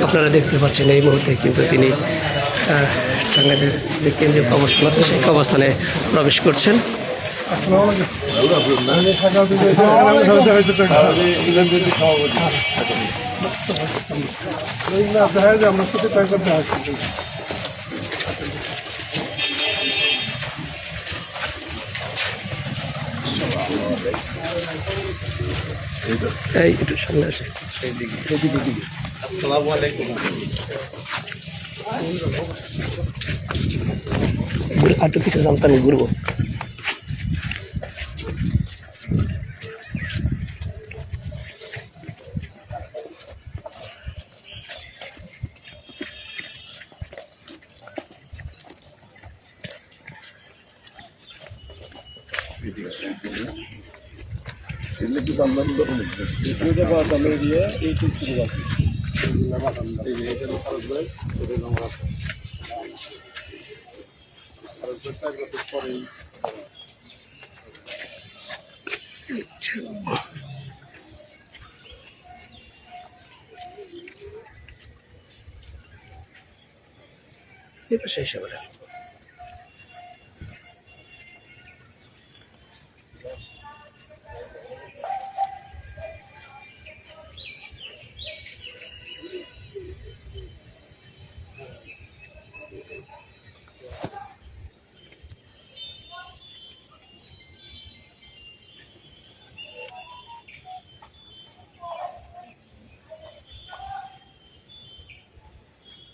আপনারা দেখতে পাচ্ছেন এই মুহূর্তে কিন্তু তিনি টাঙ্গাইলের যে কেন্দ্রীয় অবস্থান আছে সেই অবস্থানে প্রবেশ করছেন। এই একটু সামনে আসে। আসসালামু আলাইকুম। একটু কিছু জানতাম ঘুরবো। শেষ হবে।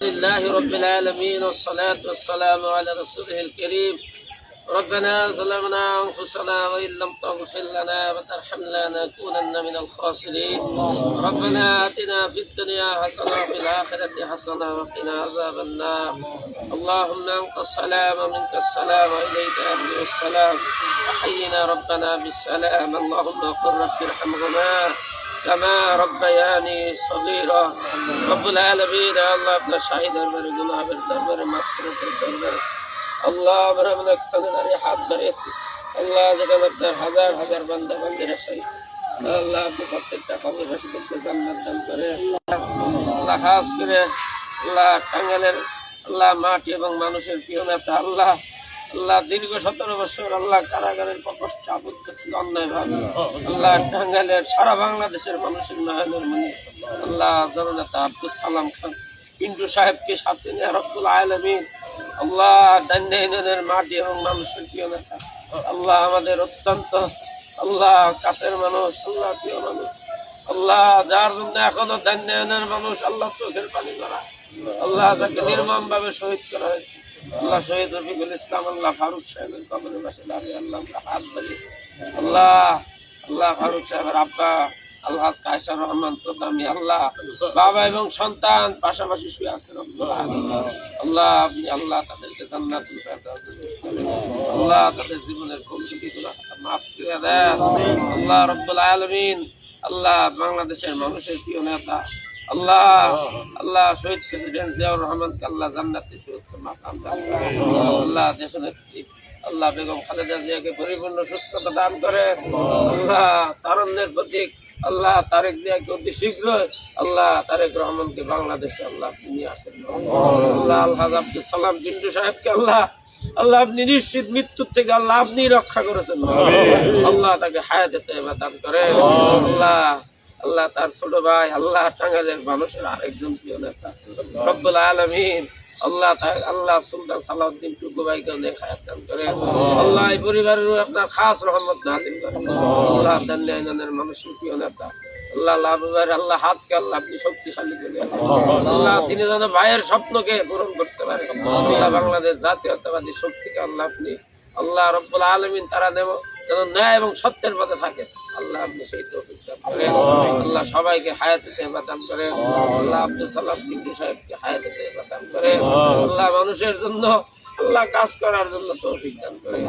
لله رب العالمين والصلاة والسلام على رسوله الكريم. ربنا ظلمنا أنفسنا وإن لم تغفر لنا وترحمنا لنكونن من الخاسرين. ربنا آتنا في الدنيا حسنة وفي الآخرة حسنة وقنا عذاب النار. اللهم أنت السلام ومنك السلام وإليك يرجع السلام. وحينا ربنا بالسلام. اللهم قل رب ارحمهما كما ربياني صغيرا. رب العالمين الله अपना शाही दरबार गुनाह दरबार मागफिरत दरबार আল্লাহ আমরা আপনার স্থানে দাঁড়িয়ে হাত ধরেছি। আল্লাহ যেখানে আপনার হাজার হাজার বান্দা বান্দিরা শহীদ আল্লাহ আপনি প্রত্যেকটা কবরবাসীদেরকে জান্নাত দান করে। আল্লাহ খাস করে আল্লাহ টাঙ্গাইলের আল্লাহ মাটি এবং মানুষের প্রিয় নেতা আল্লাহ আল্লাহ দীর্ঘ 17 বছর আল্লাহ কারাগারের প্রকোষ্ঠে আবদ্ধ ছিল অন্যায়ভাবে। আল্লাহ টাঙ্গাইলের সারা বাংলাদেশের মানুষের নয়নের মনে আল্লাহ জননেতা আব্দুল সালাম খান পিন্টু সাহেবকে সাথে নিয়ে রব্বুল আলামিন আল্লাহ দান্নাইনের মাটি এবং মানুষের প্রিয় নেতা আল্লাহ আমাদের অত্যন্ত আল্লাহ কাছের মানুষ আল্লাহ প্রিয় মানুষ আল্লাহ যার জন্য এখনো দান্নাইনের মানুষ আল্লাহ চোখের পানি করা আল্লাহ তাকে নির্মম ভাবে শহীদ করা হয়েছে। আল্লাহ শহীদ রফিকুল ইসলাম আল্লাহ ফারুক সাহেবের কবরের পাশে দাঁড়িয়ে আল্লাহ হাত বাড়িয়েছে। আল্লাহ আল্লাহ ফারুক সাহেবের আব্বা আল্লাহ কায়সার রহমান প্রদামি আল্লাহ বাবা এবং সন্তান পাশাপাশি শুয়ে আছেন। আল্লাহ আপনি আল্লাহ তাদেরকে জান্নাতুল ফেরদাউস আল্লাহ তাদের জীবনের ভুল ত্রুটিগুলো মাফ করে দেন। আল্লাহ রব্বুল আলামিন আল্লাহ বাংলাদেশের মানুষের প্রিয় নেতা আল্লাহ আল্লাহ শহীদ প্রেসিডেন্ট জিয়াউর রহমানকে আল্লাহ জান্নাতে সুরক্ষা মাকাম দান করেন। আল্লাহ দেশনেত্রী আল্লাহ বেগম খালেদা জিয়াকে পরিপূর্ণ সুস্থতা দান করে। আল্লাহ তারুণ্যের প্রতীক আল্লাহ তারেক জিয়াকে অতি শীঘ্র আল্লাহ তারেক রহমানকে বাংলাদেশে আল্লাহ নিয়ে আসেন। আল্লাহ আলহাজ আব্দুল সালাম পিন্টু সাহেবকে আল্লাহ আল্লাহ আপনি নিশ্চিত মৃত্যুর থেকে আল্লাহ আপনি রক্ষা করেছেন। আল্লাহ তাকে হায়াতে তাইয়্যিবা দান করেন। আল্লাহ আল্লাহ তার ছোট ভাই আল্লাহ টাঙ্গাইলের মানুষের আরেকজন প্রিয় নেতা রব্বুল আলামিন আল্লাহ আল্লাহ সুলতান সালাউদ্দিন টুকু ভাইকে অনেক হায়াত দান করে। আল্লাহ এই পরিবারের আপনার খাস রহমত নাযিল করেন। আল্লাহ দান্নাইনের মানুষের প্রিয় নেতা আল্লাহ লাভবার আল্লাহ হাতকে আল্লাহ আপনি শক্তিশালী করে আল্লাহ তিনি যেন ভাইয়ের স্বপ্নকে পূরণ করতে পারেন। আল্লাহ বাংলাদেশ জাতীয়তাবাদী শক্তিকে আল্লাহ আপনি আল্লাহ রব্বুল আলামিন তারা যেন ন্যায় এবং সত্যের পথে থাকে আল্লাহ আপনি সেই তৌফিক দান করেন। আল্লাহ সবাইকে হায়াতে তাইয়্যিবা দান করেন। আল্লাহ আব্দুল সালাম পিন্টু সাহেবকে হায়াতে তাইয়্যিবা দান করেন। আল্লাহ মানুষের জন্য আল্লাহ কাজ করার জন্য তৌফিক দান করেন।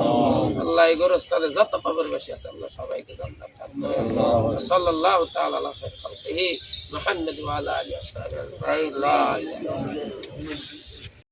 আল্লাহ এই গোরস্থানে যত কবরবাসী আছে আল্লাহ সবাইকে জান্নাত দান করেন। সাল্লাল্লাহু তাআলা আলা খায়রি খালকিহি মুহাম্মদ ওয়া আলা আলিহি ওয়া সাহবিহি লা ইলাহা ইল্লাল্লাহ।